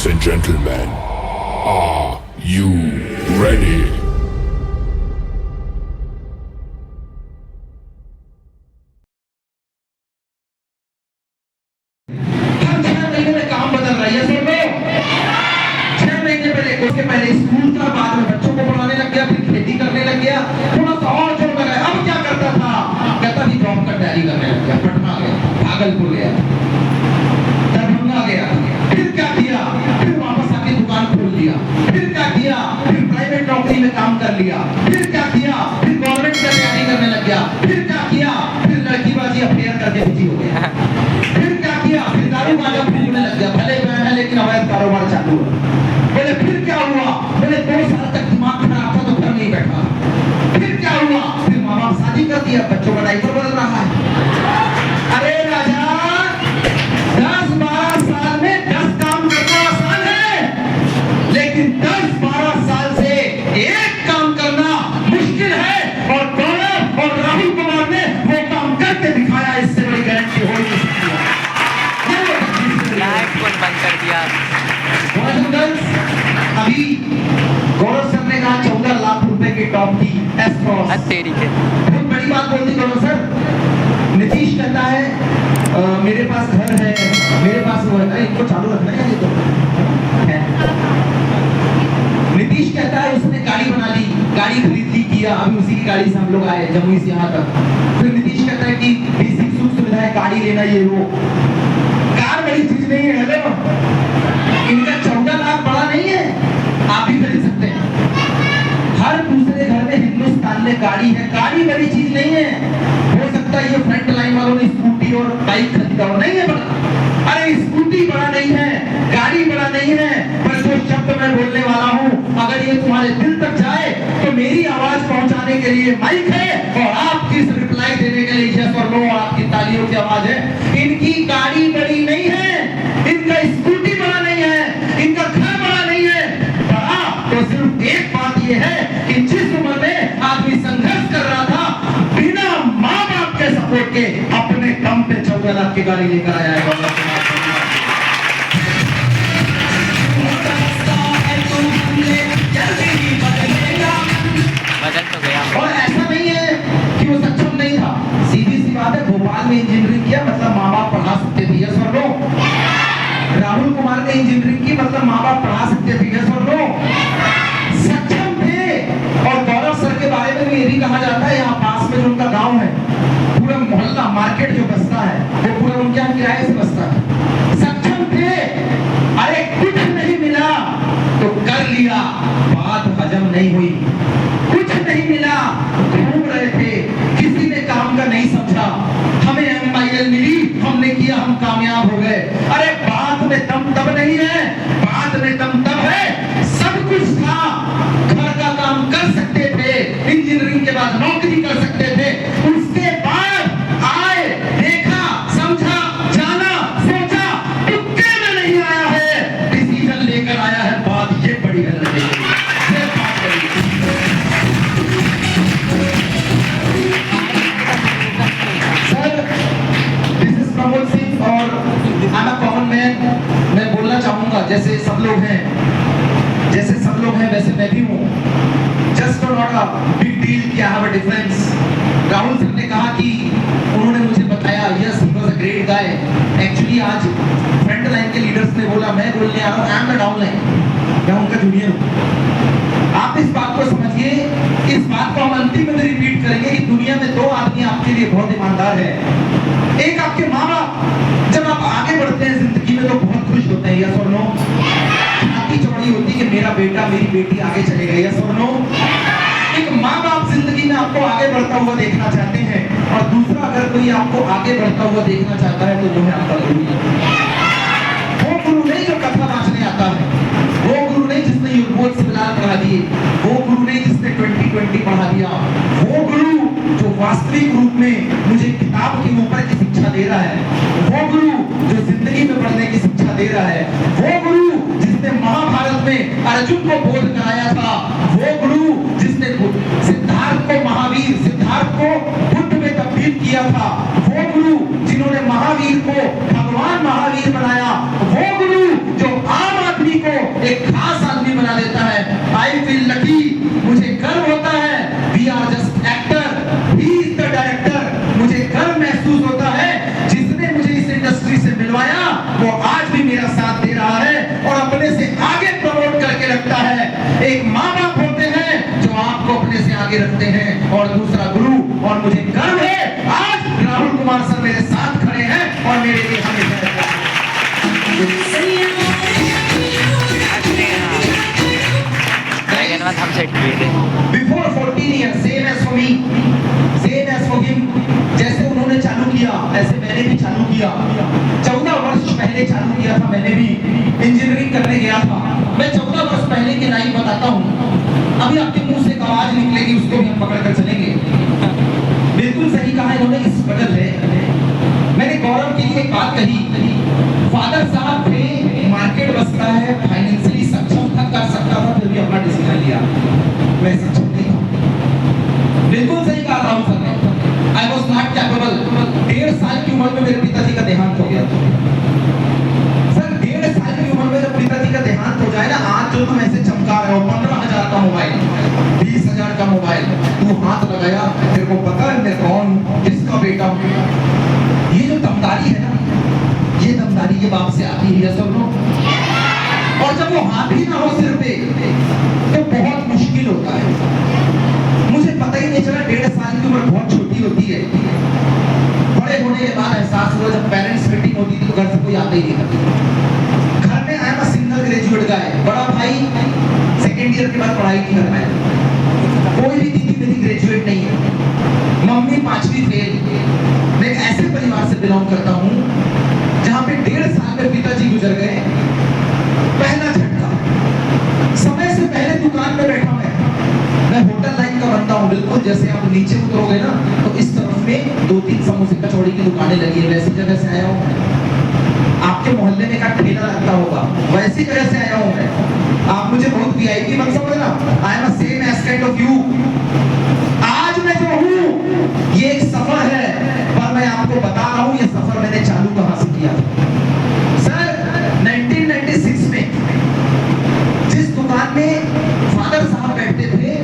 Ladies and gentlemen, are you ready? हर 6 महीने में काम बदल रहा है, सुन लो। 6 महीने पहले, उसके पहले स्कूल था, बाद में बच्चों को पढ़ाने लग गया, फिर खेती करने लग गया, थोड़ा सा और जोर लगाया। अब क्या करता था? कहता भी जॉब का तैयारी करने लग गया, पटना गया, भागलपुर गया, दरभंगा गया, फिर क्या किया? फिर वापस आके दुकान खोल लिया, फिर क्या किया? फिर प्राइवेट नौकरी में काम कर लिया, फिर क्या किया? फिर गवर्नमेंट की तैयारी करने लग गया, फिर क्या किया? फिर लड़कीबाजी अफेयर करके बिजी हो गया, फिर क्या किया? फिर दारू गांजा फूकने लग गया, भले बहन है लेकिन अवैध कारोबार चालू है। बोले फिर क्या हुआ? बोले 2 साल तक दिमाग खराब था तो घर नहीं बैठा। फिर क्या हुआ? फिर माँ बाप शादी कर दिया, बच्चों का डायपर बदल रहा है। अरे राजा, 10-12 साल में 10 काम करना आसान है, लेकिन 10-12 साल से एक काम करना मुश्किल है। और गौरव और राहुल कुमार ने वो काम करके दिखाया, इससे बड़ी गारंटी हो नहीं सकती है। लाइट कौन बंद कर दिया? अभी गौरव सर ने कहा 14 लाख रुपए की टॉप की एस्ट्रोस, तेरी के बहुत बड़ी बात बोल दी गौरव सर। नीतीश कहता है मेरे पास घर है, मेरे पास वो है, इनको चालू रखना है ये तो है। नीतीश कहता है उसने गाड़ी बना ली, गाड़ी खरीद ली, किया, अभी उसी की गाड़ी से हम लोग आए जमुई से यहाँ तक। फिर नीतीश कहता है कि बेसिक सुख सुविधाएं, गाड़ी लेना, ये वो। कार बड़ी चीज नहीं है, हेलो, इनका 14 लाख बड़ा नहीं है, आप भी खरीद सकते हैं। हर दूसरे घर में हिंदुस्तान में गाड़ी है, गाड़ी बड़ी चीज नहीं है। हो सकता है ये फ्रंट लाइन वालों ने स्कूटी और बाइक खरीदा हो, नहीं है बड़ा। अरे स्कूटी बड़ा नहीं है, गाड़ी बड़ा नहीं है, पर जो शब्द मैं बोलने वाला हूँ, अगर ये तुम्हारे दिल तक जाए तो मेरी आवाज पहुंचाने के लिए माइक है, और आपकी रिप्लाई देने के लिए यस और नो, आपकी तालियों की आवाज है। इनकी गाड़ी बड़ी नहीं है, इनका स्कूटी बड़ा नहीं है, इनका घर बड़ा नहीं है, बड़ा तो सिर्फ एक बात ये है कि जिस उम्र में आदमी संघर्ष कर रहा था, बिना माँ बाप के सपोर्ट के अपने दम पे 14 लाख की गाड़ी लेकर आया है। बदल तो गया। और ऐसा नहीं है कि वो सक्षम नहीं था, सीधी सी बात है, भोपाल में इंजीनियरिंग किया, मतलब माँ बाप पढ़ा सकते थे, यस और नो। राहुल कुमार ने इंजीनियरिंग की, मतलब माँ बाप पढ़ा सकते थे, यस और नो। सक्षम थे। और गौरव सर के बारे में भी यही कहा जाता है, यहाँ पास में जो उनका गांव है, पूरा मोहल्ला मार्केट जो बसता है, वो पूरा उनके यहाँ किराए से बसता है। सक्षम थे। अरे कुछ नहीं मिला तो कर लिया, बात हजम नहीं हुई। कुछ नहीं मिला, घूम रहे थे, किसी ने काम का नहीं समझा, हमें MIL मिली, हमने किया, हम कामयाब हो गए। अरे बात में दम तब नहीं है, बात में दम तब है, सब कुछ था, घर का काम कर सकते थे, इंजीनियरिंग के बाद नौकरी कर सकते थे, उसके बाद आए, देखा, समझा, जाना, सोचा, तुक्के में नहीं आया है, डिसीजन लेकर आया है। बात ये बड़ी गलत है, ये बात बड़ी है। प्रमोद सिंह और I'm a common man, मैं बोलना चाहूंगा, जैसे सब लोग हैं, जैसे सब लोग हैं वैसे मैं भी हूँ। Just not a big deal कि I have a difference। Rahul sir ने कहा कि उन्होंने मुझे बताया, yes he was a great guy। Actually आज फ्रंट लाइन के लीडर्स ने बोला, मैं बोलने आ रहा हूँ, I am the down line, मैं उनका जूनियर हूँ। आप इस बात को समझिए, इस बात को हम अंतिम में रिपीट करेंगे कि दुनिया में 2 आदमी आपके लिए बहुत ईमानदार है। एक आपके माँ बाप, जब आप आगे बढ़ते हैं जिंदगी में तो बहुत खुश होते हैं, यस और नो। छाती चौड़ी होती है कि मेरा बेटा मेरी बेटी आगे चले गए, यस और नो। एक माँ बाप जिंदगी में आपको आगे बढ़ता हुआ देखना चाहते हैं, और दूसरा अगर कोई आपको आगे बढ़ता हुआ देखना चाहता है तो जो है आपका गुरु। वो गुरु नहीं जो कथा नाचने आता है, वो गुरु नहीं जिसने युगबोध से बिलाल पढ़ा दिए, वो गुरु नहीं जिसने 2020 पढ़ा दिया, वो गुरु जो वास्तविक रूप में मुझे किताब के ऊपर की शिक्षा दे रहा है, वो गुरु जो जिंदगी में पढ़ने की शिक्षा दे रहा है, वो गुरु जिसने महाभारत में अर्जुन को बोध कराया था, वो गुरु जिसने सिद्धार्थ को महावीर, सिद्धार्थ को बुद्ध में तब्दील किया था, वो गुरु जिन्होंने महावीर को भगवान महावीर बनाया, वो गुरु जो आम आदमी एक खास आदमी बना देता है। आई फील लकी, मुझे गर्व होता है। We are just actor, he is the director. मुझे गर्व महसूस होता है, जिसने मुझे इस इंडस्ट्री से मिलवाया वो आज भी मेरा साथ दे रहा है और अपने से आगे प्रमोट करके रखता है। एक माँ बाप होते हैं जो आपको अपने से आगे रखते हैं, और दूसरा गुरु। और मुझे गर्व है आज राहुल कुमार सर मेरे साथ खड़े हैं और मेरे लिए हमेशा Before 14 years, same as for me, same as for him. जैसे उन्होंने चालू किया, ऐसे मैंने भी चालू किया। 14 वर्ष पहले चालू किया था मैंने भी। इंजीनियरिंग करने गया था मैं। 14 वर्ष पहले की लाइन बताता हूँ। अभी आपके मुंह से एक आवाज निकलेगी, उसको भी हम पकड़ कर चलेंगे। बिल्कुल सही कहा इन्होंने, इस बदल है। मैंने गौरव के लिए एक बात कही। फादर साहब थे, मार्केट बसता है, फाइनेंशियली सक्षम था, कर सकता था, फिर भी अपना डिसीजन लिया। मैं सक्षम नहीं था। बिल्कुल सही कहा राहुल सर ने। I was not capable. 1.5 साल की उम्र में मेरे पिताजी का देहांत हो गया। सर 1.5 साल की उम्र में जब पिताजी का देहांत हो जाए ना, आज जो तुम ऐसे चमका रहे हो, 15,000 का मोबाइल, 20,000 का मोबाइल, तू हाथ लगाया, तेरे को पता है मैं कौन, किसका बेटा हूं। ये जो दमदारी है ना, ये दमदारी ये बाप से आती है सब लोग। और जब वो हाथ ही ना हो सिर पे तो बहुत मुश्किल होता है। मुझे पता ही नहीं चला, 1.5 साल की उम्र बहुत छोटी होती है। बड़े होने के बाद एहसास हुआ, जब पेरेंट्स मीटिंग होती थी तो घर से कोई आता ही नहीं था। घर में आया, मैं सिंगल ग्रेजुएट गाय, बड़ा भाई सेकेंड ईयर के बाद पढ़ाई नहीं कर पाया। कोई भी दीदी मेरी ग्रेजुएट नहीं है। मम्मी 5वीं फेल। मैं एक ऐसे परिवार से बिलोंग करता हूँ जहाँ पे 1.5 साल में पिताजी गुजर गए। पहला झटका, समय से पहले दुकान में बैठा मैं होटल लाइन का बनता हूँ। बिल्कुल जैसे आप नीचे उतरोगे ना तो इस तरफ में 2-3 समोसे कचौड़ी की दुकानें लगी है, वैसी जगह से आया हूँ। आपके मोहल्ले में का ठेला लगता होगा, वैसी जगह से आया हूँ मैं। आप मुझे बहुत वीआईपी मत समझना, I am same age kind of you. आज मैं जो हूँ ये एक सफर है, पर मैं आपको बता रहा हूँ ये सफर मैंने चालू कहां से किया। सर 1996 में जिस दुकान में फादर साहब बैठते थे,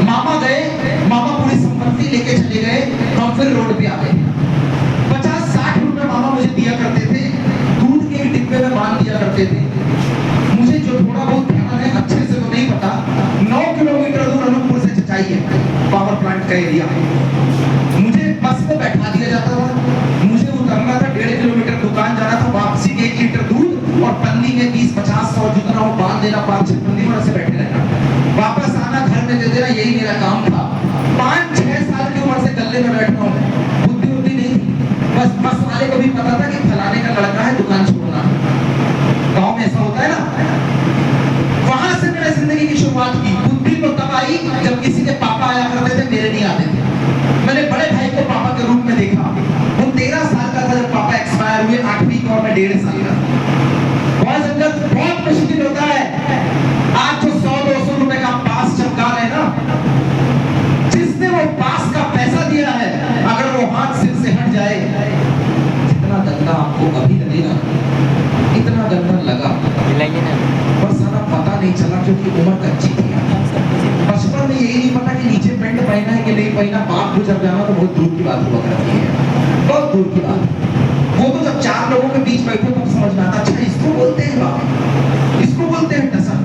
मामा गए, मामा पूरी संपत्ति लेके चले गए, हम फिर रोड पे आ गए। 50-60 रुपए मामा मुझे दिया करते थे, दूध के डिब्बे में बांध दिया करते थे। मुझे जो थोड़ा बहुत ध्यान है, अच्छे से तो नहीं पता, 9 किलोमीटर दूर अनूपपुर से चचाई है, पावर प्लांट का एरिया। मुझे बस में बैठा दिया जाता था, मुझे उतरना था, 1.5 किलोमीटर दुकान जाना था, वापसी 1 लीटर दूध और पन्नी में 20-50-100 जितना हो बांध देना, 5-6 पन्नी में ऐसे बैठे रहना, वापस आना, घर में दे देना, यही मेरा काम था। 5-6 साल की उम्र से गले में बैठ रहा हूँ, बुद्धि बुद्धि नहीं थी। बस वाले को भी पता था कि फलाने का लड़का है, दुकान छोड़ना। गाँव में ऐसा होता है ना। वहां से मैंने जिंदगी की शुरुआत की। बुद्धि तो तब आई जब किसी के पापा आया करते थे, मेरे नहीं आते थे। मैंने बड़े भाई को पापा के रूप में देखा। वो 13 साल का था जब पापा एक्सपायर हुए, 8वीं का, और मैं 1.5 साल का। बहुत मुश्किल होता है। आज जो 100-200 रुपए का पास चमका रहे ना, जिसने वो पास का पैसा दिया है, अगर वो हाथ सिर से हट जाए, जितना गंदा आपको अभी लगेगा, इतना गंदा लगा, पर सारा पता नहीं चला क्योंकि उम्र कच्ची थी। बचपन में यही नहीं पता कि नीचे पैंट पहना है कि नहीं पहना, बाप गुजर जाना तो बहुत दूर की बात हुआ करती है, बहुत दूर की बात। वो तो जब 4 लोगों के बीच बैठो तब समझ में आता, अच्छा इसको बोलते हैं बाप, इसको बोलते हैं टसा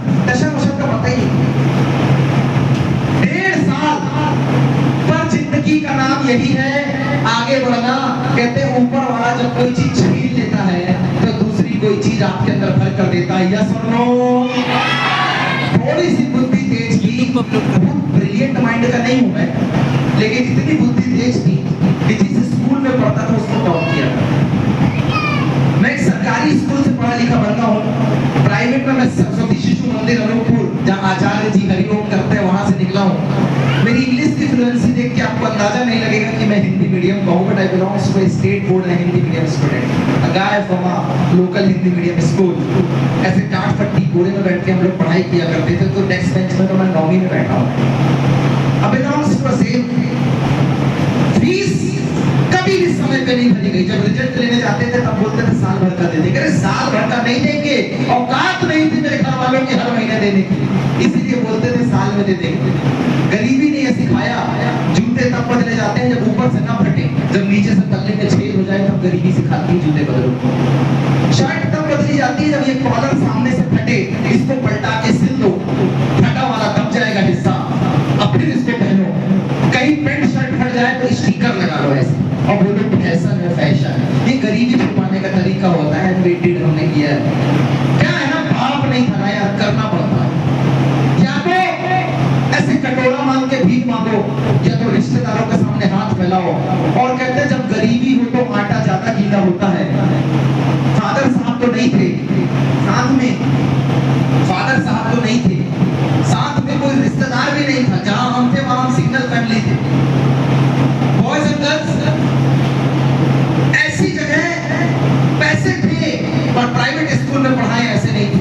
का पता ही नहीं। 1.5 साल पर जिंदगी का नाम यही है, आगे बढ़ना। कहते हैं ऊपर वाला जब कोई चीज छीन लेता है तो दूसरी कोई चीज आपके अंदर भर कर देता है। यस और नो? थोड़ी सी बुद्धि तेज की, ब्रिलियंट माइंड का नहीं हूं मैं, लेकिन इतनी बुद्धि तेज थी कि जिस स्कूल में पढ़ता था उसको टॉप किया था। मैं एक सरकारी स्कूल से पढ़ा लिखा बंदा हूँ। प्राइवेट में मैं सरस्वती शिशु मंदिर अनूपपुर, जहाँ आचार्य जी हरिओम करते हैं, वहां से निकला हूँ। मेरी इंग्लिश की फ्लुएंसी देख के आपको अंदाजा नहीं लगेगा कि मैं हिंदी मीडियम का हूँ, but I belongs to state board and Hindi medium student, a guy from a local Hindi medium school. ऐसे टाट पट्टी घोड़े में बैठ के हम लोग पढ़ाई किया करते थे। तो नेक्स्ट बेंच में तो मैं 9वीं में बैठा हूँ। अब बिलोंग्स टू सेम। फीस कभी भी समय पे नहीं भरी गई। जब रिजल्ट लेने जाते थे तब बोलते थे साल भर का दे देंगे। अरे साल भर का नहीं देंगे, औकात नहीं थी मेरे घर वालों की हर महीने देने की, इसीलिए बोलते थे साल में दे देंगे। गरीबी ने यह सिखाया, जूते तब बदले जाते हैं जब ऊपर से ना फटे, जब नीचे से तल्ले में छेद हो जाए तब गरीबी सिखाती है जूते बदलो। शर्ट तब बदली जाती है जब ये कॉलर सामने से फटे, इसको पलटा के सिल दो, फटा वाला दब जाएगा हिस्सा, अब फिर इसको पहनो। कहीं पैंट शर्ट फट जाए तो स्टिकर लगा लो ऐसे, और बोलो फैशन है, फैशन है। ये गरीबी छुपाने का तरीका होता है, एडमिटेड हमने किया है। क्या है ना, बाप नहीं था ना यार, करना पड़ता है। या तो ऐसे कटोरा मांग के भीख मांगो, या तो रिश्तेदारों के सामने हाथ फैलाओ। और कहते हैं जब गरीबी हो तो आटा ज्यादा गीला होता है। फादर साहब तो नहीं थे साथ में, फादर साहब तो नहीं थे साथ में, कोई रिश्तेदार भी नहीं था। जहां हम थे वहां हम सिंगल फैमिली थे। बॉयज एंड गर्ल्स, ऐसी जगह पैसे थे पर प्राइवेट स्कूल में पढ़ाए ऐसे नहीं थे।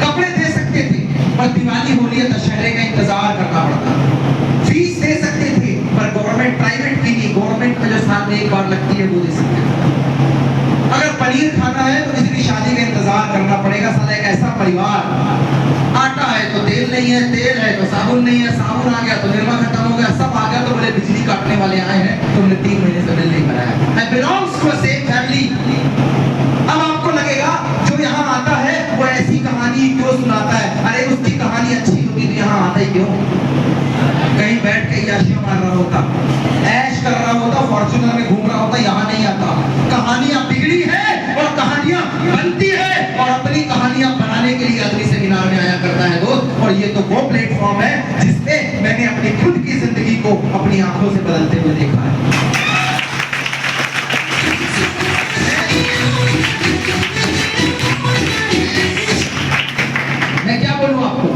कपड़े दे सकते थे पर दिवाली होली या दशहरे का इंतजार करना पड़ता। फीस दे सकते थे पर गवर्नमेंट, प्राइवेट की नहीं, गवर्नमेंट में जो साल में एक बार लगती है वो दे सकते थे। अगर पनीर खाना है तो किसी की शादी का इंतजार करना पड़ेगा। साला एक ऐसा परिवार, आटा है तो तेल नहीं है, तेल है तो साबुन नहीं है, साबुन आ गया तो निरमा खत्म हो गया, सब आ गया तो बोले बिजली काटने वाले आए हैं, तुमने 3 महीने से बिल नहीं भराया। I belongs to a same family। अब आपको लगेगा जो यहाँ आता है वो ऐसी कहानी क्यों सुनाता है? अरे उसकी कहानी अच्छी होती तो यहाँ आता ही क्यों? कहीं बैठ के याशियां मार रहा होता, ऐश कर रहा होता, फॉर्च्यूनर में घूम रहा होता, यहाँ नहीं आता। कहानियां बिगड़ी है और कहानियां बनती है, और अपनी कहानियां बनाने के लिए आदमी सेमिनार में आया करता है दोस्त। और ये तो वो प्लेटफॉर्म है जिसपे मैंने अपनी खुद की जिंदगी को अपनी आंखों से बदलते हुए देखा है। मैं क्या बोलूं आपको,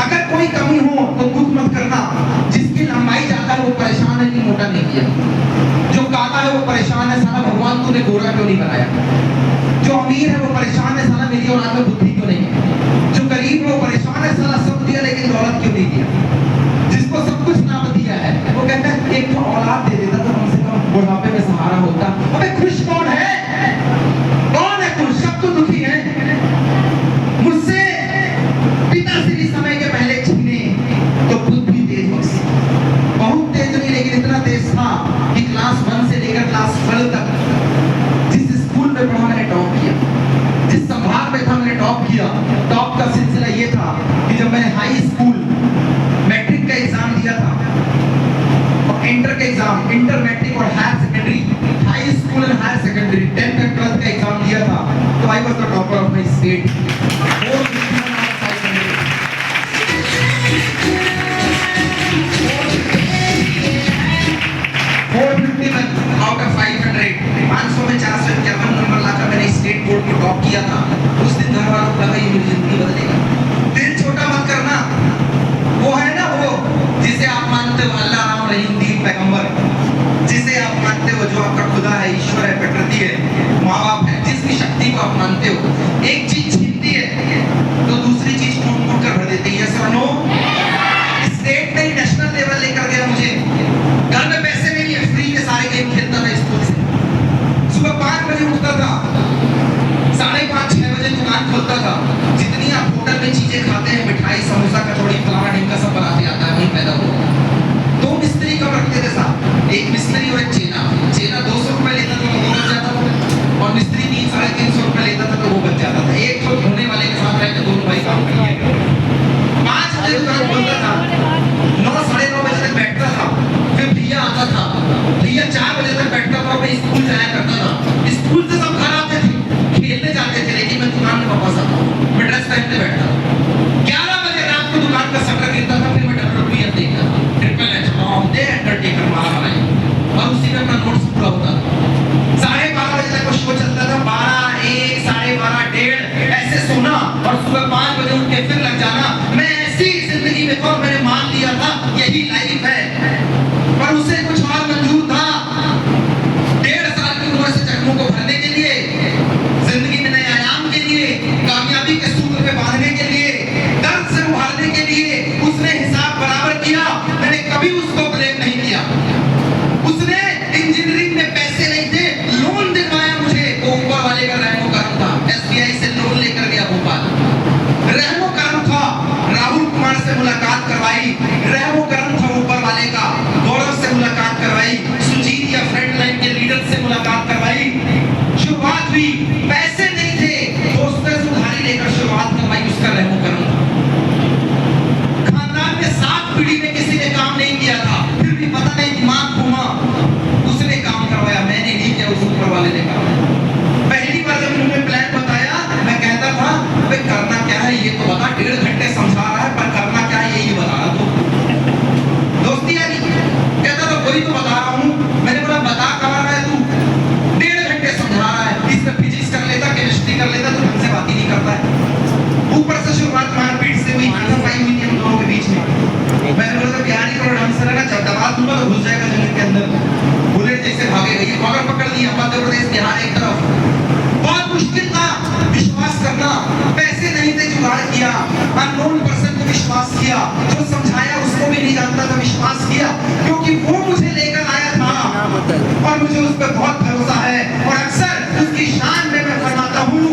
अगर कोई कमी हो तो दुख मत करना। जिसकी लंबाई ज्यादा है वो परेशान है कि मोटा नहीं किया। जो काला है वो परेशान है, साला भगवान तूने गोरा क्यों नहीं बनाया। जो अमीर है वो परेशान है, साला मेरी औलाद में बुद्धि क्यों नहीं है। जो गरीब है वो परेशान है, साला सब दिया लेकिन दौलत क्यों नहीं दिया। जिसको सब कुछ ना दिया है वो कहता है एक तो औलाद दे देता तो कम से कम बुढ़ापे में सहारा होता। अबे खुश कौन है? कौन है खुश? सब तो दुखी है। मुझसे पिताश्री समय के पहले छीने तो खुद भी तेज बख्शी, बहुत तेज नहीं लेकिन इतना तेज था कि क्लास 1 से लेकर क्लास 12 तक जिस स्कूल में पढ़ा मैंने टॉप किया, जिस संभाग में था मैंने टॉप किया। टॉप का सिलसिला ये था कि जब मैंने हाई स्कूल मैट्रिक का एग्जाम दिया था और इंटर का एग्जाम, इंटर मैट्रिक और higher secondary, high school and higher secondary 10th and 12th का एग्जाम दिया था, तो I was the topper of my state. Out of 500 500 में 451 नंबर लाकर मैंने स्टेट बोर्ड में टॉप किया था। उस दिन घर वालों को लगा ये मेरी जिंदगी बदलेगा। दिल छोटा मत करना। वो है ना वो जिसे आप मानते हो अल्लाह, राम, रहीम, दीन, पैगंबर, जिसे आप मानते हो, जो आपका खुदा है, ईश्वर है, प्रकृति है, माँ बाप है, जिस भी शक्ति को आप मानते हो, एक चीज छीनती है तो दूसरी चीज कूट कूट कर भर देती है। यस और नो? स्टेट नहीं नेशनल लेवल लेकर गया मुझे। घर में पैसे नहीं है, फ्री के सारे गेम खेलता था स्कूल से। सुबह 5 बजे उठता था, 5:30 6 बजे दुकान खोलता था। जितनी आप होटल में चीजें खाते हैं, मिठाई, समोसा, कचौड़ी, फलाना ढिमका सब बनाते आता है, वहीं पैदा हुआ। 2 मिस्त्री कब रखते थे साहब, एक मिस्त्री और एक चेना। चेना 200 रुपए लेता था तो वो बच जाता था, और मिस्त्री 300-350 रुपए लेता था तो वो बच जाता था। एक तो धोने वाले के साथ रहकर दोनों भाई काम करिए। 5 बजे दुकान खोलता था, 9-9:30 बजे तक बैठता था। फिर भैया आता था, भैया 4 बजे तक बैठता था, मैं स्कूल जाया करता था। स्कूल से सब घर आते थे, खेलने जाते थे, लेकिन मैं दुकान में वापस आता था। मैं ड्रेस पहनते बैठता था। 11 बजे रात को दुकान का शटर गिरता था, फिर मैं WWE देखता था, ट्रिपल एच, दे अंडरटेकर मारा बनाई, और उसी में अपना नोट्स पूरा होता था। 12:30 बजे तक वो शो चलता था, 12, 1, 12:30, 1:30 ऐसे सोना, और सुबह 5 बजे उठ के फिर लग जाना। मैं ऐसी जिंदगी में तो मैंने मान लिया था यही लाइफ है, पर उसे कुछ और मंजूर था। 1.5 साल की उम्र करवाई, सुजीत या फ्रंट लाइन के लीडर से मुलाकात करवाई। शुरुआत हुई, पैसे नहीं थे, दोस्तों से उधारी लेकर शुरुआत करवाई, उसका रहमो करम था। खानदान में 7 पीढ़ी में किसी ने काम नहीं किया था, फिर भी पता नहीं दिमाग घूमा, उसने काम करवाया, मैंने नहीं किया, उस ऊपर वाले ने करवाया। पहली बार जब उन्होंने प्लान बताया, मैं कहता था भाई करना क्या है ये तो बता, 1.5 घंटे समझा रहा है पर करना क्या है यही बता रहा तू। दोस्ती यारी कहता था वही तो बता रहा हूँ। मैंने बोला बता कहाँ रहा है तू, 1.5 घंटे समझा रहा है, इसमें फिजिक्स कर लेता, केमिस्ट्री कर लेता, तो ढंग से बात ही नहीं करता है। ऊपर से शुरुआत मारपीट से हुई, हाथापाई हुई थी हम दोनों के बीच में। मैंने बोला था बिहारी थोड़ा ढंग से रहना, जब दबा दूंगा तो घुस जाएगा जमीन के अंदर, बुलेट जैसे भागे गई, पकड़ पकड़ लिया, मध्य प्रदेश बिहार एक तरफ। बहुत मुश्किल था विश्वास करना, पैसे नहीं थे जुगाड़ किया, अननोन पर्सन को विश्वास किया, जो समझाया उसको भी नहीं जानता था विश्वास किया, क्योंकि वो मुझे लेकर आया था और मुझे उस पर बहुत भरोसा है। और अक्सर उसकी शान में मैं फरमाता हूँ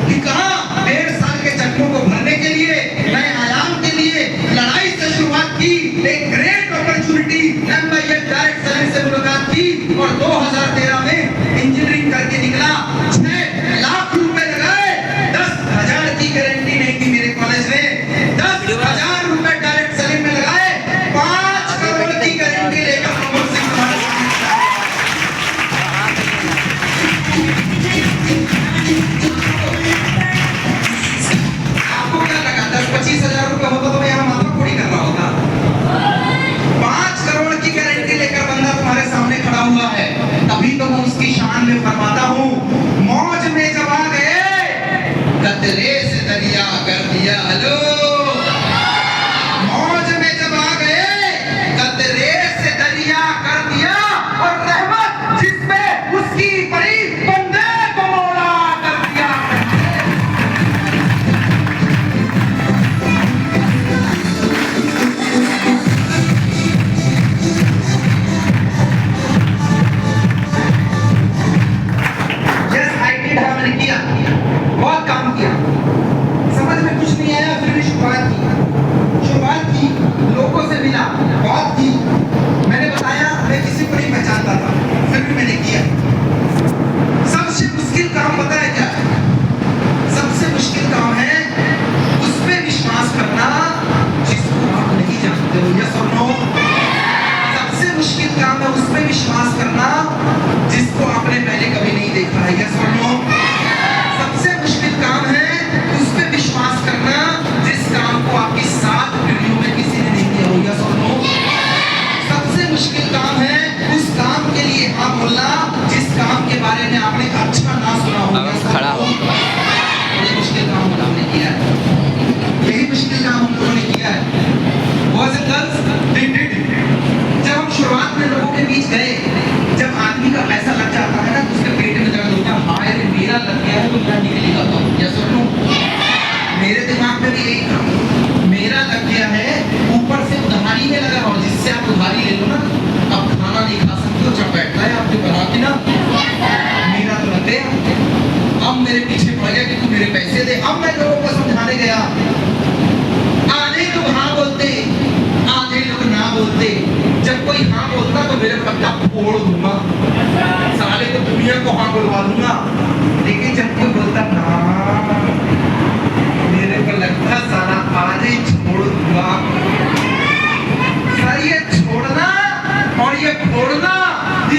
कि कहाँ 1.5 साल के जख्मों को भरने के लिए, नए आयाम के लिए लड़ाई से शुरुआत की, एक ग्रेट अपॉर्चुनिटी डायरेक्ट सैलरी से मुलाकात की और 2013 में इंजीनियरिंग करके निकला। 6 लाख रुपए लगाए, 10,000 की गारंटी नहीं थी मेरे कॉलेज में, 10,000 रुपए डायरेक्ट सैलरी में लगाए, 5 करोड़ की गारंटी लेकर प्रमोद सिंह आपको क्या लगा 10-25 हजार रुपए होता तो मैं यहाँ माथा फोड़ी कर रहा होता। 5 करोड़ की गारंटी लेकर बंदा तुम्हारे सामने खड़ा हुआ है, तभी तो मैं उसकी शान में फरमाता हूँ, मौज में जब आ गए, कतरे से दरिया कर दिया। हेलो, मौज में जब आ गए, कतरे से दरिया कर दिया, और रहमत जिस पे उसकी पड़ी, बंदे को मौला कर दिया। मैंने किया, बहुत काम किया, समझ में कुछ नहीं आया, फिर भी शुरुआत की, लोगों से मिला, बात की, मैंने बताया मैं किसी को नहीं पहचानता था, फिर भी मैंने किया। सबसे मुश्किल काम पता है क्या है? सबसे मुश्किल काम है उस पे विश्वास करना जिसको आप नहीं जानते हो। यस और नो? सबसे मुश्किल काम है उस पे विश्वास करना जिसको आपने पहले कभी नहीं देखा है। यस और नो? सबसे मुश्किल काम है उस पे विश्वास करना जिस काम को आपकी 7 पीढ़ियों में किसी ने नहीं किया हो। यस और नो? सबसे मुश्किल काम है उस काम के लिए हाँ बोलना जिस काम के बारे में आपने अच्छा ना सुना हो। यस और नो? ये मुश्किल काम हम लोगों ने किया है, यही मुश्किल काम हम लोगों ने किया है। Boys and girls, जब हम शुरुआत में लोगों के बीच गए, जब आदमी का पैसा लग जाता है ना तो उसके पेट में दर्द होता है, हाय रे मेरा लग गया है तो मैं निकलेगा तो। यस और नो? मेरे दिमाग में भी यही था, मेरा लग गया है, ऊपर से उधारी में लगा, और जिससे आप उधारी ले लो ना, अब खाना नहीं खा सकते हो, जब बैठता है आपके बनाते ना, मेरा तो लग गया। अब मेरे पीछे पड़ गया कि तू मेरे पैसे दे। अब मैं लोगों को समझाने गया, आधे लोग हाँ बोलते, आधे लोग ना बोलते। जब कोई हाँ बोलता तो मेरे पत्ता फोड़ दूंगा, साले तो दुनिया को हाँ बोलवा दूंगा। लेकिन जब कोई बोलता ना, मेरे को लगता सारा आज ही छोड़ दूंगा। सर ये छोड़ना और ये फोड़ना,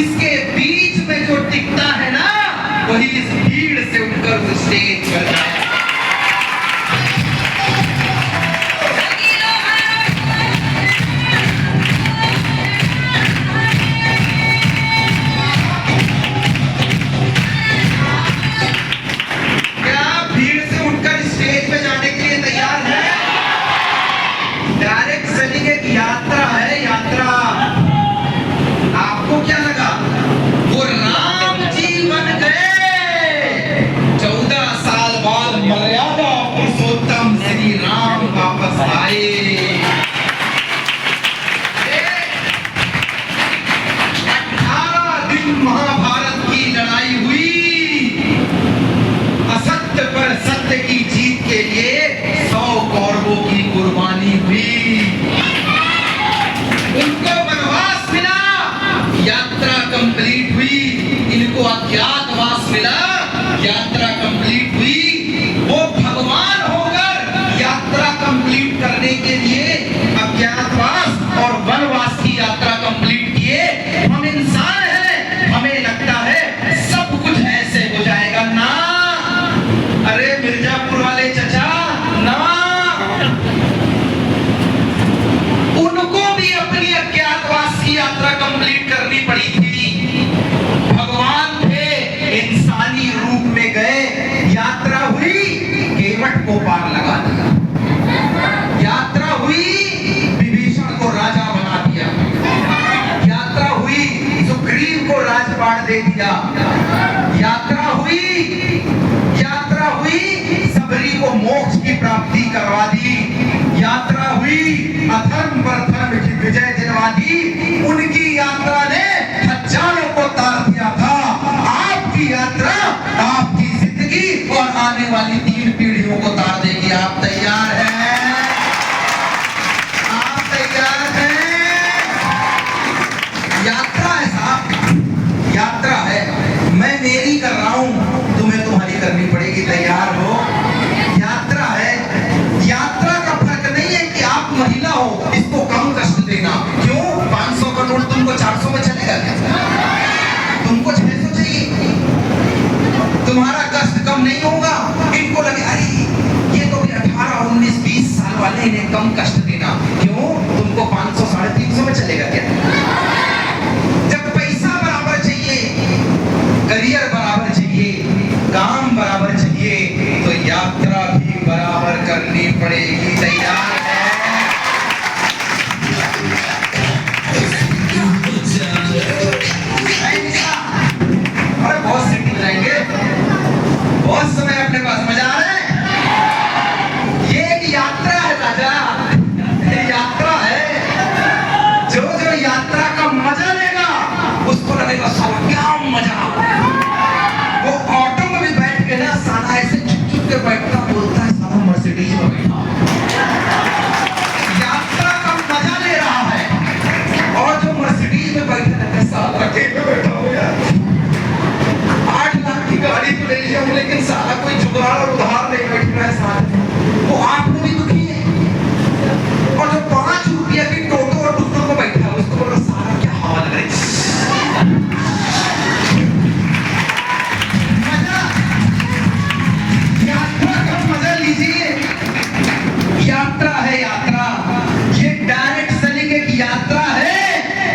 इसके बीच में जो टिकता है ना, वही इस भीड़ से उठकर उस स्टेज पर जाए। यात्रा है, यात्रा। आपको क्या लगा वो राम जी बन गए, 14 साल बाद यात्रा कंप्लीट हुई, वो भगवान होकर यात्रा कंप्लीट करने के लिए अज्ञातवास और वनवास की यात्रा कंप्लीट किए। हम इंसान हैं, हमें लगता है सब कुछ ऐसे हो जाएगा ना। अरे मिर्जापुर वाले चचा ना, उनको भी अपनी अज्ञातवास की यात्रा कंप्लीट करनी पड़ी थी। भगवान थे, इंसानी रूप में गए, यात्रा हुई, केवट को पार लगा दिया। यात्रा हुई, विभीषण को राजा बना दिया। यात्रा हुई, सुग्रीव को राजपाट दे दिया। यात्रा हुई, सबरी को मोक्ष की प्राप्ति करवा दी। यात्रा हुई, अधर्म पर धर्म की विजय दिलवा दी। उनकी यात्रा ने हजारों को तार दिया था। आपकी यात्रा, आपकी जिंदगी और आने वाली 3 पीढ़ियों को तार देगी। आप तैयार हैं? आप तैयार हैं? यात्रा है साहब, यात्रा है। मैं मेरी कर रहा हूं, तुम्हें तुम्हारी करनी पड़ेगी। तैयार हो? यात्रा है। यात्रा का फर्क नहीं है कि आप महिला हो, इसको कम कष्ट देना। क्यों? 500 का नोट तुमको 400 में चलेगा क्या? तुमको 600 चाहिए, तुम्हारा कष्ट कम नहीं होगा। इनको लगे अरे ये तो भी 18, 19, 20 साल वाले, इन्हें कम कष्ट देना। क्यों? तुमको 500, 350 में चलेगा क्या? जब पैसा बराबर चाहिए, करियर बराबर चाहिए, काम बराबर चाहिए, तो यात्रा भी बराबर करनी पड़ेगी। तैयार है? अरे बहुत सिटी जाएंगे, बहुत समय अपने पास, मजा आ रहा है। ये एक यात्रा है राजा, यात्रा है। जो जो यात्रा का मजा लेगा उसको लगेगा साला क्या मजा। वो ऑटो में भी बैठ के ना साला ऐसे चुप चुप के बैठता, बोलता है साला मर्सिडीज में बैठा। यात्रा का मजा ले रहा है। और जो मर्सिडीज में बैठा है साला अकेले में बैठा हो यार। 8 लाख की गाड़ी तो ले लिया हूं, लेकिन साला कोई जुगाड़ और उधार नहीं बैठ रहा है साथ। वो आप में भी दुखी है। और जो 5 रुपया की टोटो और टुकटुक में बैठा है उसको बोलो साला क्या हवा लग रही। यात्रा का मजा लीजिए। यात्रा है, यात्रा। ये डायरेक्ट सेलिंग एक यात्रा है।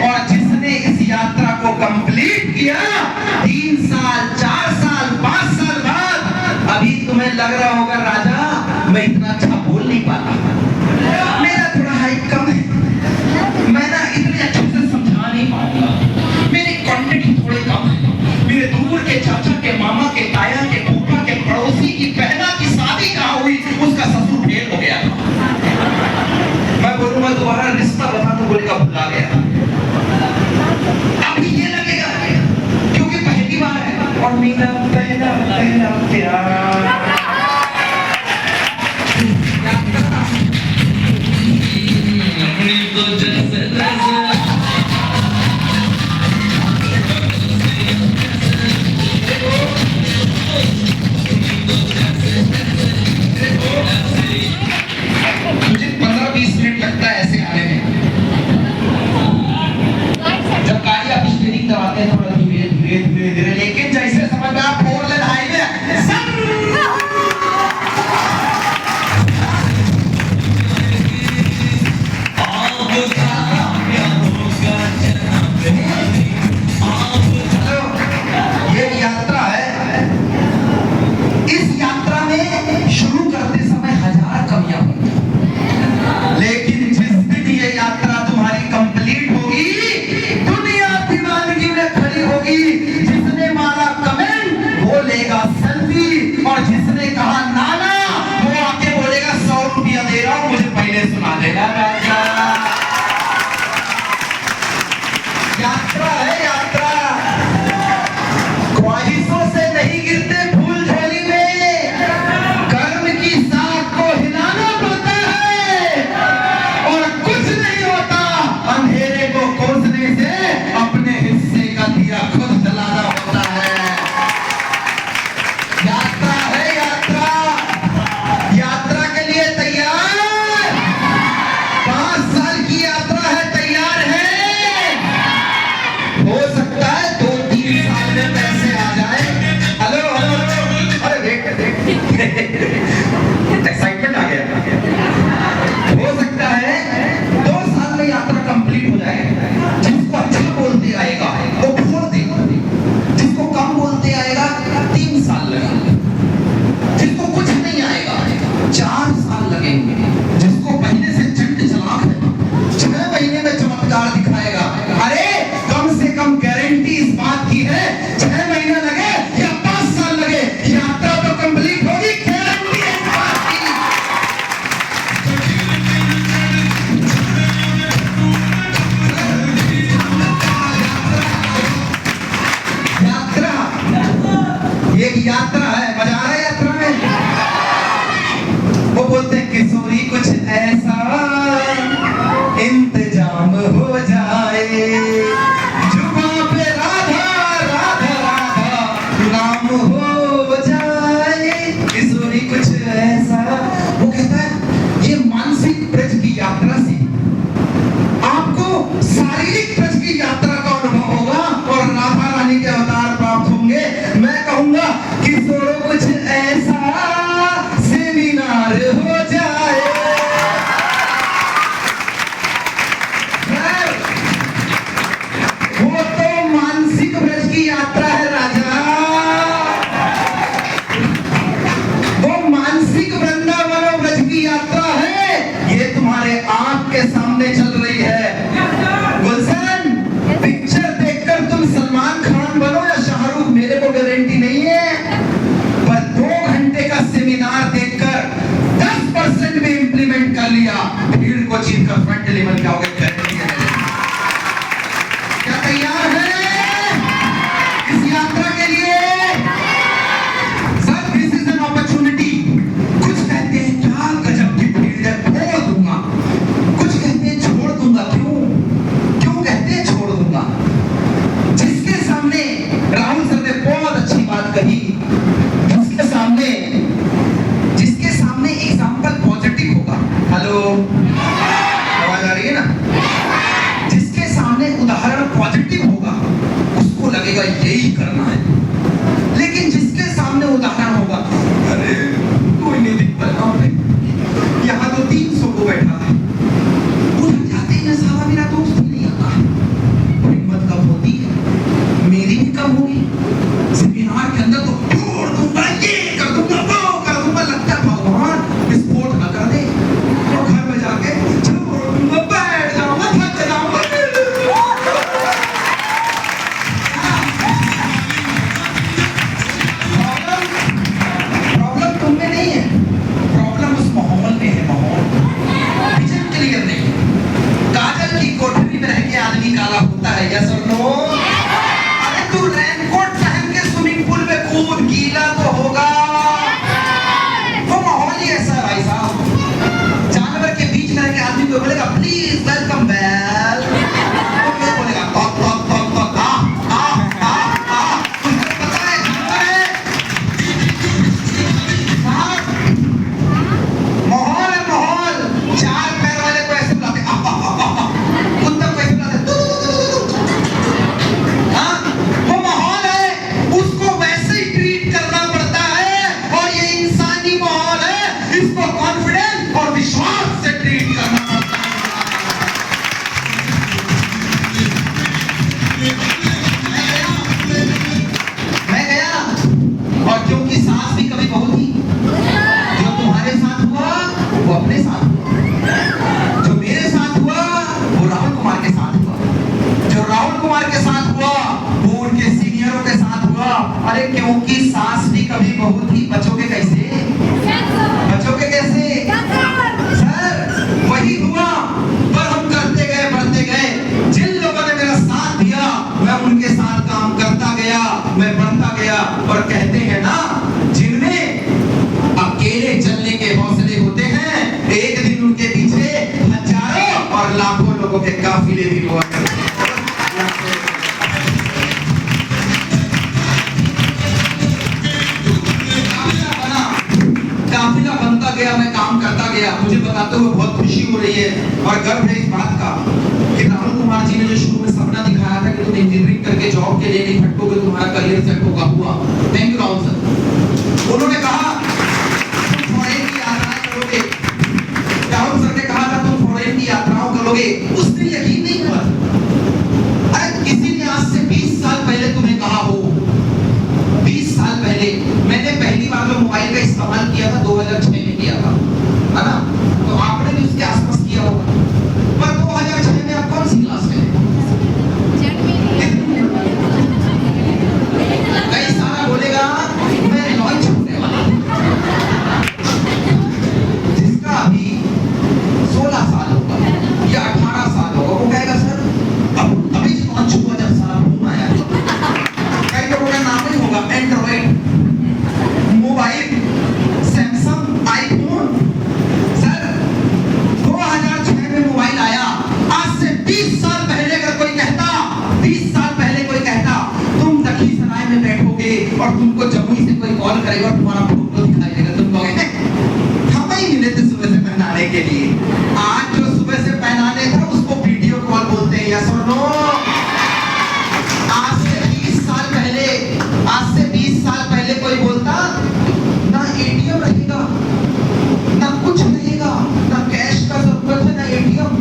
और जिसने इस यात्रा को कंप्लीट किया, 3 साल, 4 साल, 5 साल बाद, अभी तुम्हें लग रहा होगा राजा मैं इतना अच्छा बोल नहीं पाता, मेरा थोड़ा हाइट कम है, मैं ना इतने अच्छे से समझा नहीं पाऊंगा, मेरे कॉन्टेक्ट थोड़े कम है, मेरे दूर के चाचा के, मामा के, ताया के, फूफा के, पड़ोसी की बहना की शादी कहाँ हुई, उसका ससुर फेल हो गया था। मैं बोलूंगा दोबारा रिश्ता बता, तो बोलेगा भुला गया। अभी ये लगेगा क्योंकि पहली बार है और मेरा पहला पहला प्यार। मुझे 15-20 मिनट लगता है ऐसे आने में। जब गाड़ी आप स्टीयरिंग दबाते हैं थोड़ा धीरे धीरे धीरे धीरे, लेकिन जैसे समझ में आप 4 लेन हाईवे ये यात्रा है। इस यात्रा में शुरू करते समय 1000 कमियां होंगी, लेकिन जिस दिन ये यात्रा तुम्हारी कंप्लीट होगी, दुनिया दीवानगी में खड़ी हो सकता है 2-3 साल में पैसे आ जाए। हेलो हेलो हेलो, अरे देख एक्साइटमेंट आ गया। हो सकता है 2 साल में यात्रा कंप्लीट हो जाए। जिसको अच्छा बोलते आएगा वो बोल देगा, जिसको कम बोलते आएगा 3 साल लगेंगे, जिसको कुछ नहीं आएगा 4 साल लगेंगे, जिसको पहले से चंड चलाक है 6 महीने में चमत्कार दिखाएगा। अरे कम से कम गारंटी इस बात की है 6 महीने लगे या 5 साल लगे, यात्रा तो कंप्लीट होगी, गारंटी है इस बात की। यात्रा ये एक यात्रा है, मजा आ रहा है यात्रा में। वो बोलते हैं किशोरी कुछ ऐसा इंतजाम हो जाए, जुबां पे राधा राधा राधा नाम हो जाए, किशोरी कुछ ऐसा। वो कहता है ये मानसिक ब्रज की यात्रा से आपको शारीरिक ब्रज की यात्रा का अनुभव होगा और राधा रानी के अवतार प्राप्त होंगे। मैं कहूंगा किशोरों कुछ ऐसा सेमिनार हो जाए। वो तो मानसिक ब्रज की यात्रा है राजा, वो मानसिक वृंदावन और ब्रज की यात्रा है। ये तुम्हारे आंख के सामने चल रही है। गुलशन, पिक्चर देखकर तुम सलमान खान बनो या शाहरुख, मेरे को गारंटी नहीं है, पर 2 घंटे का सेमिनार देखकर 10% भी इंप्लीमेंट कर लिया, भीड़ को जीतकर फ्रंट लेवल पे आओगे, गारंटी है। क्या तैयार है इस यात्रा के लिए? Sir this is an opportunity. कुछ कहते हैं क्या गजब की भीड़ है, छोड़ दूंगा, कुछ कहते हैं छोड़ दूंगा। क्यों कहते हैं छोड़ दूंगा? जिसके सामने राहुल सर ने बहुत अच्छी बात कही, जिसके सामने एग्जाम्पल पॉजिटिव होगा। हेलो, आवाज आ रही है ना? जिसके सामने उदाहरण पॉजिटिव होगा उसको लगेगा यही करना है, लेकिन जिसके सामने उदाहरण होगा अरे कोई नहीं दिखता यहाँ तो 300 को बैठा है, उधर जाते ही मैं साला मेरा दोस्त ही नहीं आता। हिम्मत कब होती है, मेरी भी कब होगी। सेमिनार के अंदर तो छोड़ दूंगा, ये कर दूंगा, वो कर दूंगा, लगता है भगवान विस्फोट न कर दे, और घर में जाके छोड़ दूंगा, बैठ जाऊंगा, थक जाऊंगा। प्रॉब्लम तुम में नहीं है, प्रॉब्लम उस माहौल में है। माहौल विजन क्लियर नहीं है। काजल की कोठरी में रह के आदमी काला होता है, यस और नो? अरे तू रेनकोट पहन के स्विमिंग पूल में कूद, गीला तो होगा। वो माहौल ही ऐसा है भाई साहब। जानवर के बीच में रह के आदमी को बोलेगा प्लीज वेलकम बैल, तो क्या बोलेगा? टॉक टॉक टॉक टॉक, आ तुझे पता है जानवर है साहब। माहौल है माहौल। 4 पैर वाले को ऐसे बुलाते, कुत्ते को ऐसे बुलाते, हाँ, वो माहौल है, उसको वैसे ही ट्रीट करना पड़ता है। और ये इंसानी माहौल है, इसको कॉन्फिडेंस और विश्वास से ट्रीट करना पड़ता है। मैं गया, और क्योंकि सास भी कभी बहू थी, जो तुम्हारे साथ हुआ वो अपने साथ हुआ, जो मेरे साथ हुआ वो राहुल कुमार के साथ हुआ, जो राहुल कुमार के साथ हुआ वो उनके सीनियरों के साथ हुआ। अरे क्योंकि सास भी कभी बहू थी। बचोगे कैसे? बचोगे कैसे? सर वही हुआ, पर हम करते गए, बढ़ते गए। जिन लोगों ने मेरा साथ दिया मैं उनके साथ काम करता गया, मैं बढ़ता गया। और कहते हैं ना, जिनमें अकेले चलने के हौसले होते हैं, एक दिन उनके पीछे हजारों और लाखों लोगों के काफिले भी हुआ करते हैं। काफिला बनता गया, मैं काम करता गया। मुझे बताते हुए बहुत खुशी हो रही है और गर्व है इस बात का कि राहुल कुमार जी ने जो शुरू में सपना दिखाया था कि तुम इंजीनियरिंग करके जॉब के लिए नहीं भटकोगे, तुम्हारा करियर सेट होगा हुआ। Thank you Rahul sir. उन्होंने कहा तुम फॉरेन की यात्राएं करोगे, राहुल सर ने कहा था तुम फॉरेन की यात्राओं करोगे, उसने यकीन नहीं हुआ। अरे किसी ने आज से 20 साल पहले तुम्हें कहा हो, 20 साल पहले मैंने पहली बार जो मोबाइल का इस्तेमाल किया था 2006 में किया था, है ना? तो आपने भी उसके आसपास किया होगा। पर 2006 में आप कौन सी क्लास में थे? कई सारा बोलेगा मैं लॉन्च होने वाला, जिसका अभी 16 साल होगा या 18 साल होगा, वो कहेगा सर अब अभी लॉन्च हुआ जब सारा फोन आया। कई लोगों का नाम नहीं होगा Android mobile, Samsung, iPhone. Sir 2006 में मोबाइल आया। आज से 20 साल पहले अगर कोई कहता, 20 साल पहले कोई कहता तुम लखीसराय में बैठोगे और तुमको जमुई से कोई कॉल करेगा और तुम्हारा फोटो दिखाई देगा, तुम कहोगे हम ही मिले थे सुबह से पहनाने के लिए। आज जो सुबह से पहनाने था उसको वीडियो कॉल बोलते हैं, यस और नो? आज से 20 साल पहले, आज से 20 साल पहले कोई बोलता ना एटीएम रहेगा, ना कुछ रहेगा, ना कैश का जरूरत है, ना एटीएम,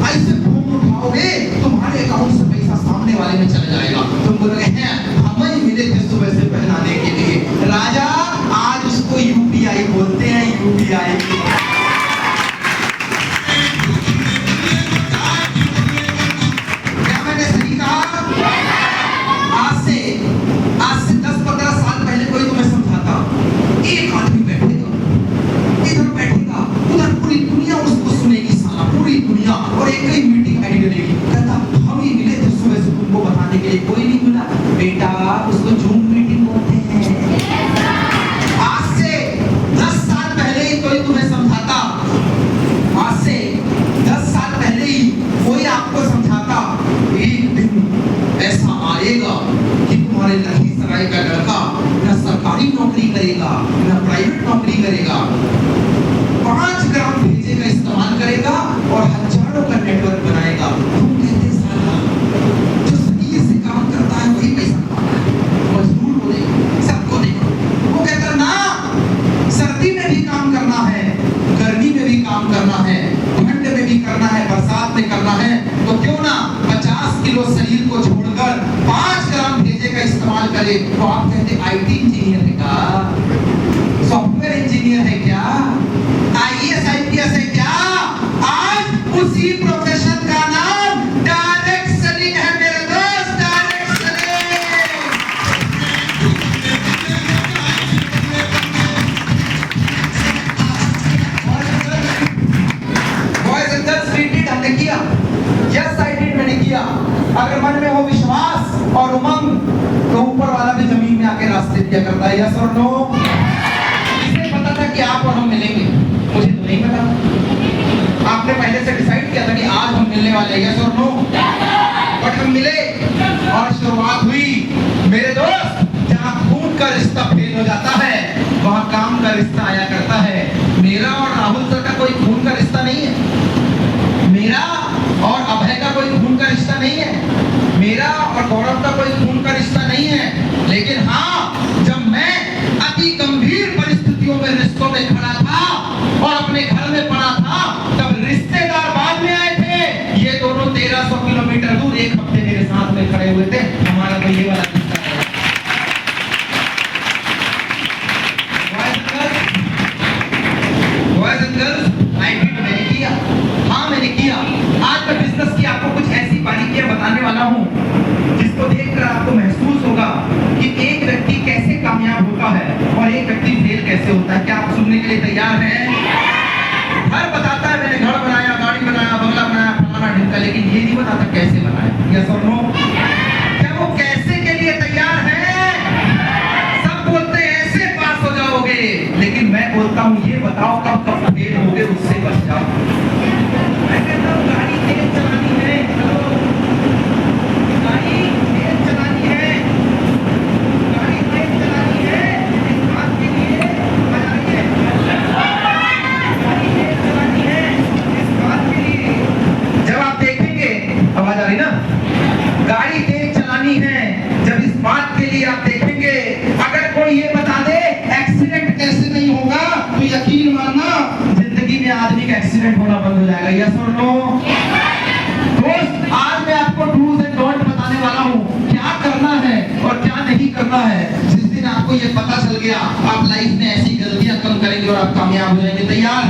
ऐसे फोन उठाओगे तुम्हारे अकाउंट से पैसा सामने वाले में चला जाएगा, तुम बोलोगे हैं हम ही मिले थे सुबह से पहनाने के लिए। राजा आज उसको यूपीआई बोलते हैं, यूपीआई। क्या मैंने सही कहा? आज से 10-15 साल पहले कोई तुम्हें समझाता, एक आदमी बैठेगा, इधर बैठेगा, उधर पूरी दुनिया उसको सुनेगी, साला पूरी दुनिया, और एक ही मीटिंग आईडी लेगी, कहता हम ही मिले थे सुबह से तुमको बताने के लिए, कोई नहीं मिला बेटा, उसको जूम मीटिंग बोलते हैं। आज से 10 साल पहले ही कोई तुम्हें समझाता, आज से 10 साल पहले ही कोई आपको समझाता, एक दिन ऐसा आएगा कि तुम्हारे लखीसराय का लड़का न सरकारी नौकरी करेगा, न प्राइवेट नौकरी करेगा, 5 ग्राम भेजे का इस्तेमाल करेगा और हजारों का नेटवर्क बनाएगा। तुम कहते साला जो सही से काम करता है वही पैसा कमाता है, मजदूर को देखो, सबको देखो। वो कहता ना, सर्दी में भी काम करना है, गर्मी में भी काम करना है, ठंड में भी करना है, बरसात में करना है, तो क्यों ना 50 किलो शरीर को छोड़कर 5 ग्राम भेजे का इस्तेमाल करे। तो आप कहते आईटी इंजीनियर है क्या, सॉफ्टवेयर इंजीनियर है क्या, आईएएस आईपीएस है क्या? आज उसी प्रोफेशन का नाम डायरेक्ट सेलिंग है मेरे दोस्त, direct selling. Boys and girls, we did, हमने किया, यस आई डिड, मैंने किया। अगर मन में हो विश्वास और उमंग तो ऊपर वाला भी जमीन में आके रास्ते दिया करता है, यस और नो? इसे पता था कि आप और हम मिलेंगे, मुझे तो नहीं पता। आपने पहले से डिसाइड किया था कि आज हम मिलने वाले हैं, यस और नो? बट हम मिले और शुरुआत हुई। मेरे दोस्त, जहाँ खून का रिश्ता फेल हो जाता है वहाँ काम का रिश्ता आया करता है। मेरा और राहुल सर का कोई खून का रिश्ता नहीं है, मेरा और अभय का कोई खून का रिश्ता नहीं है, मेरा और गौरव का कोई खून का रिश्ता नहीं है। लेकिन हाँ, जब मैं अति गंभीर परिस्थितियों में रिश्तों में खड़ा था और अपने घर में पड़ा था, तब रिश्तेदार बाद में आए थे। ये दोनों 1300 किलोमीटर दूर एक हफ्ते मेरे साथ में खड़े हुए थे। हमारा तो ये वाला रिश्ता है। बॉयज एंड गर्ल्स, मैंने किया, हाँ मैंने किया। आज मैं बिजनेस की आपको कुछ ऐसी बारीकियां बताने वाला हूँ जिसको देखकर आपको महसूस होगा कि एक व्यक्ति कैसे कामयाब होता है और एक व्यक्ति फेल कैसे होता है। क्या आप सुनने के लिए तैयार हैं? घर बताता है मैंने घर बनाया, गाड़ी बनाया, बंगला बनाया, फलाना ढिमका, लेकिन ये नहीं बताता कैसे बनाया, यस और नो? क्या वो कैसे के लिए तैयार है? सब बोलते हैं ऐसे पास हो जाओगे, लेकिन मैं बोलता हूँ ये बताओ कब कब फेल होगे, उससे बच जाओ। मैं कहता हूँ गाड़ी तेज चलानी है, गाड़ी तेज चलानी है, गाड़ी तेज चलानी है, इस बात के लिए बताइए, गाड़ी तेज चलानी है, इस बात के लिए जब आप देखेंगे, आवाज आ रही ना, गाड़ी तेज चलानी आइए आप देखेंगे, अगर कोई ये बता दे एक्सीडेंट कैसे नहीं होगा, तो यकीन मानना जिंदगी में आदमी का एक्सीडेंट होना बंद हो जाएगा। यस और नो? दोस्त, आज मैं आपको डूज एंड डोंट बताने वाला हूँ, क्या करना है और क्या नहीं करना है। जिस दिन आपको ये पता चल गया, आप लाइफ में ऐसी गलतियां कम करेंगे और आप कामयाब हो जाएंगे। तैयार?